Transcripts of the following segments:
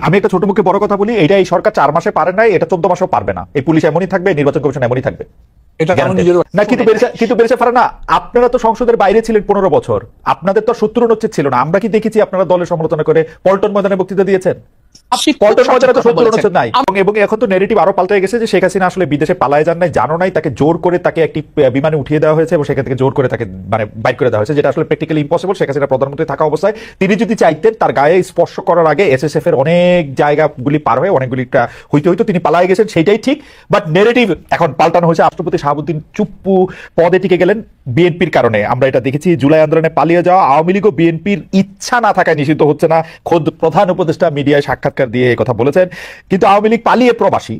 আমি একটা ছোট মুখে বড় কথা বলি, এটা এই সরকার 4 মাসে পারে নাই, এটা 14 মাসেও পারবে না। এই পুলিশ এমনই থাকবে, নির্বাচন কমিশন এমনই থাকবে। আপনারা তো সংসদের বাইরে ছিলেন 15 বছর, আপনাদের তো 70 অনুচ্ছেদ ছিল না। আমরা কি দেখেছি আপনারা দলের সমালোচনা করে পল্টন ময়দানে বক্তৃতা দিয়েছেন? এবং এখন তো নেগেটিভ আরো পাল্টে গেছে যে শেখ হাসিনা আসলে বিদেশে পালায় যান নাই, জানো নাই, তাকে জোর করে তাকে একটি বিমানে উঠিয়ে দেওয়া হয়েছে এবং সেখান থেকে জোর করে তাকে মানে বাইর করে দেওয়া হয়েছে, যেটা আসলে প্র্যাকটিক্যালি ইম্পসিবল। শেখ হাসিনা প্রধানমন্ত্রী থাকা অবস্থায় তিনি যদি চাইতেন তার গায়ে স্পর্শ করার আগে এসএসএফ এর অনেক জায়গাগুলি পার হয়ে অনেকগুলি হইতে তিনি পালায় গেছেন, সেইটাই ঠিক। বাট নেগেটিভ এখন পাল্টানো হয়েছে। রাষ্ট্রপতি শাহাবুদ্দিন চুপ্পু পদে টিকে গেলেন বিএনপির কারণে। আমরা এটা দেখেছি, জুলাই আন্দোলনে পালিয়ে যাওয়া আওয়ামী লীগ ও বিএনপির ইচ্ছা না থাকায় নিষিদ্ধ হচ্ছে না। খোদ প্রধান উপদেষ্টা মিডিয়ায় সাক্ষাৎকার দিয়ে কথা বলেছেন। কিন্তু আওয়ামী লীগ পালিয়ে প্রবাসী,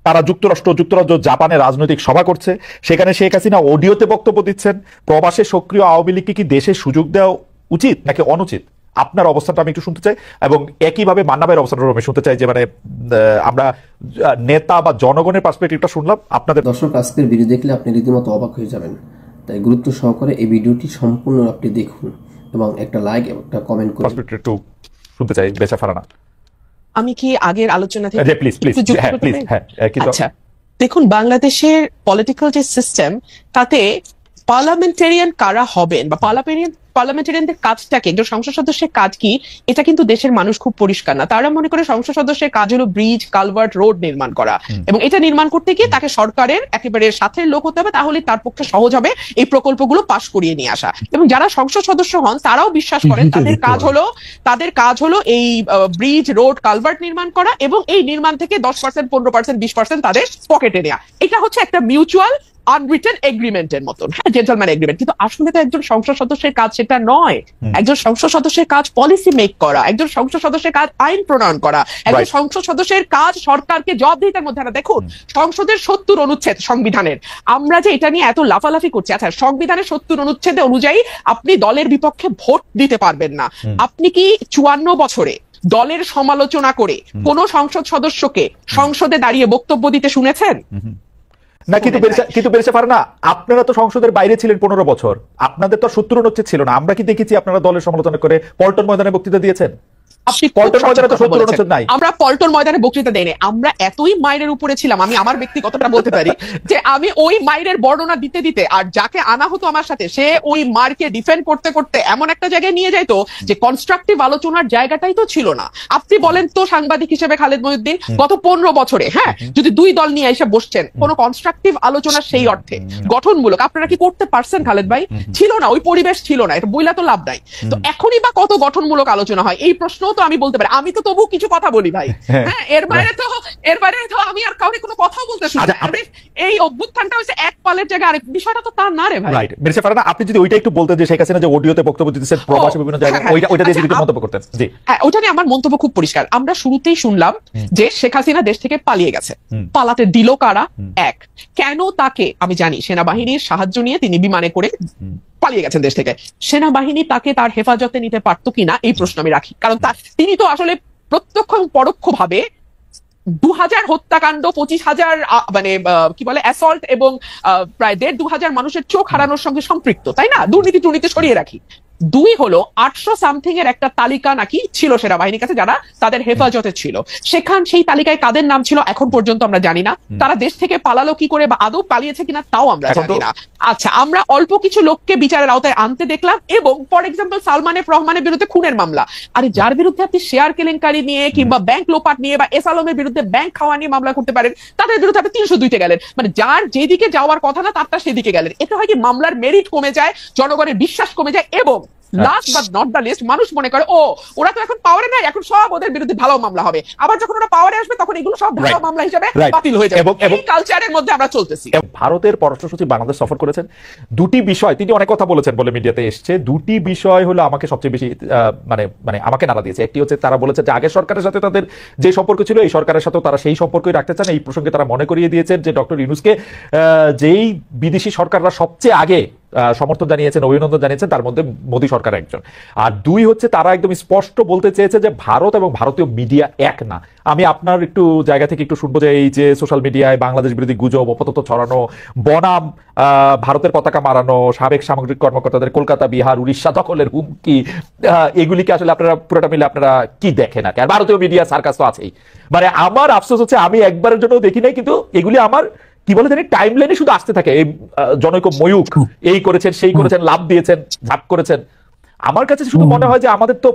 তারা যুক্তরাজ্য জাপানে রাজনৈতিক সভা করছে, সেখানে শেখ হাসিনা অডিওতে বক্তব্য দিচ্ছেন। প্রবাসে সক্রিয় আওয়ামী লীগকে কি দেশে সুযোগ দেওয়া উচিত নাকি অনুচিত? আপনার অবস্থানটা আমি একটু শুনতে চাই, এবং একইভাবে মান্না ভাইয়ের অবস্থানটা আমি শুনতে চাই। যে মানে আমরা নেতা বা জনগণের পার্সপেক্টিভটা শুনলাম, আপনাদের দর্শক আজকের ভিডিও দেখলে আপনি রীতিমতো অবাক হয়ে যাবেন। তাই গুরুত্ব সহকারে এই ভিডিওটি সম্পূর্ণ আপনি দেখুন এবং একটা লাইক এবং একটা কমেন্ট করুন। একটু শুনতে চাই বেচা ফারানা। আমি কি আগের আলোচনা থেকে আচ্ছা, দেখুন, বাংলাদেশের পলিটিক্যাল যে সিস্টেম, তাতে পার্লামেন্টারিয়ান কারা হবেন বা পার্লামেন্টারিয়ানদের কাজটাকে, একজন সংসদ সদস্যের কাজ কি, এটা কিন্তু দেশের মানুষ খুব পরিষ্কার না। তারা মনে করে সংসদ সদস্যের কাজ হলো ব্রিজ, কালভার্ট, রোড নির্মাণ করা, এবং এটা নির্মাণ করতে গিয়ে তাকে সরকারের একেবারে সাথের লোক হতে হবে, তাহলে তার পক্ষে সহজ হবে এই প্রকল্পগুলো পাশ করিয়ে নিয়ে আসা। এবং যারা সংসদ সদস্য হন তারাও বিশ্বাস করেন তাদের কাজ হলো এই ব্রিজ, রোড, কালভার্ট নির্মাণ করা, এবং এই নির্মাণ থেকে 10%, 15%, 20% তাদের পকেটে নেওয়া। এটা হচ্ছে একটা মিউচুয়াল আনরিটেন এগ্রিমেন্টের মতন, হ্যাঁ, জেন্টলম্যান এগ্রিমেন্ট। কিন্তু আসলে তো একজন সংসদ সদস্যের কাজ সেটা নয়। একজন সংসদ সদস্যের কাজ পলিসি মেক করা, একজন সংসদ সদস্যের কাজ আইন প্রণয়ন করা, একজন সংসদ সদস্যের কাজ সরকারকে জবাবদিহিতার মধ্যে আনা। দেখুন, সংসদের 70 অনুচ্ছেদ সংবিধানের, আমরা যে এটা নিয়ে এত লাফালাফি করছি, আচ্ছা, সংবিধানের 70 অনুচ্ছেদ অনুযায়ী আপনি দলের বিপক্ষে ভোট দিতে পারবেন না। আপনি কি 54 বছরে দলের সমালোচনা করে কোন সংসদ সদস্যকে সংসদে দাঁড়িয়ে বক্তব্য দিতে শুনেছেন? না, কিন্তু বেরসে পারে না। আপনারা তো সংসদের বাইরে ছিলেন 15 বছর, আপনাদের তো 70 অনুচ্ছেদ ছিল না। আমরা কি দেখেছি আপনারা দলের সমালোচনা করে পল্টন ময়দানে বক্তৃতা দিয়েছেন? আমরা পল্টন ময়দানে বক্তৃতা দেয়নি। আমরা এতই মাইরের উপরে ছিলাম, আমি আমার ব্যক্তিগতটা বলতে পারি যে আমি ওই মাইরের বর্ণনা দিতে দিতে, আর যাকে আনা হতো আমার সাথে, সে ওই মারকে ডিফেন্ড করতে করতে এমন একটা জায়গায় নিয়ে যাইতো যে কনস্ট্রাকটিভ আলোচনার জায়গাটাই তো ছিল না। আপনি বলেন তো, সাংবাদিক হিসেবে খালেদ মহিউদ্দিন, গত 15 বছরে, হ্যাঁ, যদি দুই দল নিয়ে এসে বসছেন, কোন কনস্ট্রাকটিভ আলোচনা সেই অর্থে গঠনমূলক আপনারা কি করতে পারছেন? খালেদ ভাই, ছিল না, ওই পরিবেশ ছিল না, এটা বইলা তো লাভ নাই। তো এখনই বা কত গঠনমূলক আলোচনা হয়, এই প্রশ্ন তো আমি বলতে পারি। আমি তো তবু কিছু কথা বলি ভাই, হ্যাঁ, এর বাইরে তো আমি আর কাউকে কোনো কথা বলতে শুনি। এই অভ্যুত্থানটা হচ্ছে এক পালের জায়গায় আরেক, বিষয়টা তো তার না রে ভাই। রাইট, মেরেছে পারে না। আপনি যদি ওইটা একটু বলতেন যে শেখ হাসিনা যে অডিওতে বক্তব্য দিতেছেন প্রবাসী বিভিন্ন জায়গায়, ওইটা দিয়ে যদি মন্তব্য করতেন। জি হ্যাঁ, ওইটা নিয়ে আমার মন্তব্য খুব পরিষ্কার। আমরা শুরুতেই শুনলাম যে শেখ হাসিনা দেশ থেকে পালিয়ে গেছে। পালাতে দিল কারা? এক, কেন তাকে, আমি জানি সেনাবাহিনীর সাহায্য নিয়ে তিনি বিমানে করে পালিয়ে গেছেন দেশ থেকে। সেনাবাহিনী তাকে তার হেফাজতে নিতে পারতো কিনা এই প্রশ্ন আমি রাখি, কারণ তিনি তো আসলে প্রত্যক্ষ এবং পরোক্ষ ভাবে 2000 হত্যাকাণ্ড, 25,000 মানে কি বলে অ্যাসল্ট, এবং প্রায় 1,500 মানুষের চোখ হারানোর সঙ্গে সম্পৃক্ত, তাই না? দুর্নীতি সরিয়ে রাখি। 2 হলো 800 সামথিং এর একটা তালিকা নাকি ছিল সেনাবাহিনীর কাছে, যারা তাদের হেফাজতে ছিল। সেই তালিকায় কাদের নাম ছিল এখন পর্যন্ত আমরা জানি না। তারা দেশ থেকে পালালো কি করে বা আদৌ পালিয়েছে কিনা তাও আমরা জানি না। আচ্ছা, আমরা অল্প কিছু লোককে বিচারের আওতায় আনতে দেখলাম, এবং ফর এক্সাম্পল সালমান এফ রহমানের বিরুদ্ধে খুনের মামলা। আরে যার বিরুদ্ধে আপনি শেয়ার কেলেঙ্কারি নিয়ে কিংবা ব্যাংক লোপাট নিয়ে বা এস আলমের বিরুদ্ধে ব্যাংক খাওয়া নিয়ে মামলা করতে পারেন, তাদের বিরুদ্ধে আপনি 302-তে গেলেন। মানে যার যেদিকে যাওয়ার কথা না তারটা সেদিকে গেলেন। এতে হয় কি, মামলার মেরিট কমে যায়, জনগণের বিশ্বাস কমে যায়, এবং last but not the least, মানুষ মনে করে ও ওরা তো এখন পাওয়ারে নাই, এখন সব ওদের বিরুদ্ধে ভালো মামলা হবে। আবার যখন ওরা পাওয়ারে আসবে তখন এগুলো সব ভালো মামলা হিসেবে বাতিল হয়ে যাবে। এই কালচারের মধ্যে আমরা চলতেছি। ভারতের পররাষ্ট্র সচিব বাংলাদেশ সফর করেছেন। দুটি বিষয় তিনি অনেক কথা বলেছেন বলে মিডিয়াতে এসছে। দুটি বিষয় হলো আমাকে সবচেয়ে বেশি মানে আমাকে নাড়া দিয়েছে। একটি হচ্ছে তারা বলেছে যে আগের সরকারের সাথে তাদের যে সম্পর্ক ছিল, এই সরকারের সাথেও তারা সেই সম্পর্কই রাখতে চান। এই প্রসঙ্গে তারা মনে করিয়ে দিয়েছেন যে ডক্টর ইউনূসকে যেই বিদেশি সরকাররা সবচেয়ে আগে সমর্থন জানিয়েছেন, অভিনন্দন জানিয়েছেন, তার মধ্যে মোদী সরকার সরকার একজন। আর দুই হচ্ছে তারা একদম স্পষ্ট বলতে চেয়েছে যে ভারত এবং ভারতীয় মিডিয়া এক না। আমি আপনার একটু জায়গা থেকে একটু শুনবো যে এই যে সোশ্যাল মিডিয়ায় বাংলাদেশ বিরোধী গুজব অপতথ্য ছড়ানো, বনাম ভারতের পতাকা মারানো, সাবেক সামরিক কর্মকর্তাদের কলকাতা বিহার উড়িষ্যা দখলের হুমকি, এগুলিকে আসলে আপনারা পুরোটা মিলে আপনারা কি দেখেন? আর ভারতীয় মিডিয়া সার্কাস তো আছেই। মানে আমার আফসোস হচ্ছে আমি একবারের জন্য দেখি নাই, কিন্তু এগুলি আমার কি বলে জানি টাইম লাইনে শুধু আসতে থাকে। এই জনৈক ময়ূক এই করেছেন সেই করেছেন, লাভ দিয়েছেন, ঝাপ করেছেন। আমার কাছে শুধু মনে হয় যে আমাদের তো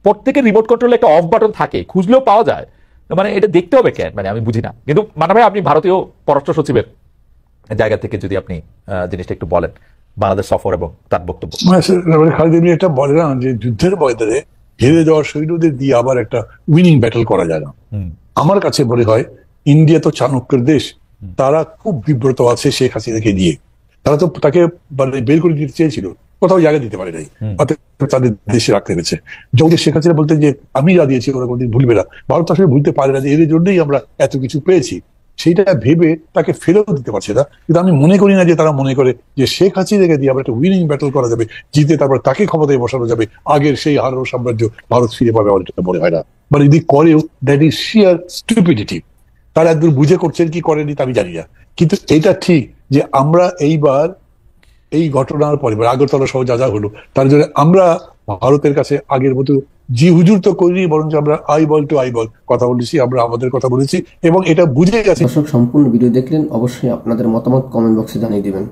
প্রত্যেকের রিমোট কন্ট্রোলে একটা অফ বাটন থাকে, খুঁজলেও পাওয়া যায়। মানে এটা দেখতে হবে কেন, মানে আমি বুঝি না। কিন্তু মানা ভাই, আপনি ভারতীয় পররাষ্ট্র সচিবের জায়গা থেকে যদি আপনি জিনিসটা একটু বলেন, বাংলাদেশ সফর এবং তার বক্তব্য। খালিদ এমনি একটা বলে না যে যুদ্ধের ময়দানে হেরে যাওয়া সৈন্যদের দিয়ে আবার একটা উইনিং ব্যাটল করা যায় না। আমার কাছে মনে হয় ইন্ডিয়া তো চাণক্যের দেশ, তারা খুব বিব্রত আছে শেখ হাসিনাকে নিয়ে। তারা তো তাকে মানে বের করে দিতে চেয়েছিল, কোথাও জায়গা দিতে পারে নাই, অতএব তাদের দেশে রাখতে পেরেছে। যদি শেখ হাসিনা বলতেন যে আমি যা দিয়েছি ওরা কোনদিন ভুলবে না, ভারত আসলে ভুলতে পারে না যে এর জন্যই আমরা এত কিছু পেয়েছি, সেইটা ভেবে তাকে ফেলেও দিতে পারছে না। কিন্তু আমি মনে করি না যে তারা মনে করে যে শেখ হাসিনাকে দিয়ে আবার একটা উইনিং ব্যাটল করা যাবে, জিতে তারপর তাকে ক্ষমতায় বসানো যাবে, আগের সেই হারানো সাম্রাজ্য ভারত ফিরে পাবে, আমার এটা মনে হয় না। মানে যদি করেও দ্যাট ইজ শিয়ার স্টুপিডিটি। তারা একদম বুঝে করছেন কি করেনি তা আমি জানি না, কিন্তু এটা ঠিক যে আমরা এইবার এই ঘটনার পরে আগরতলা সহ যা যা হলো তার জন্য আমরা ভারতের কাছে আগের মতো জি হুজুর তো করিনি, বরঞ্চ আমরা আই বল টু আই বল কথা বলেছি, আমরা আমাদের কথা বলেছি এবং এটা বুঝে গেছে। দর্শক, সম্পূর্ণ ভিডিও দেখলেন, অবশ্যই আপনাদের মতামত কমেন্ট বক্সে জানিয়ে দিবেন।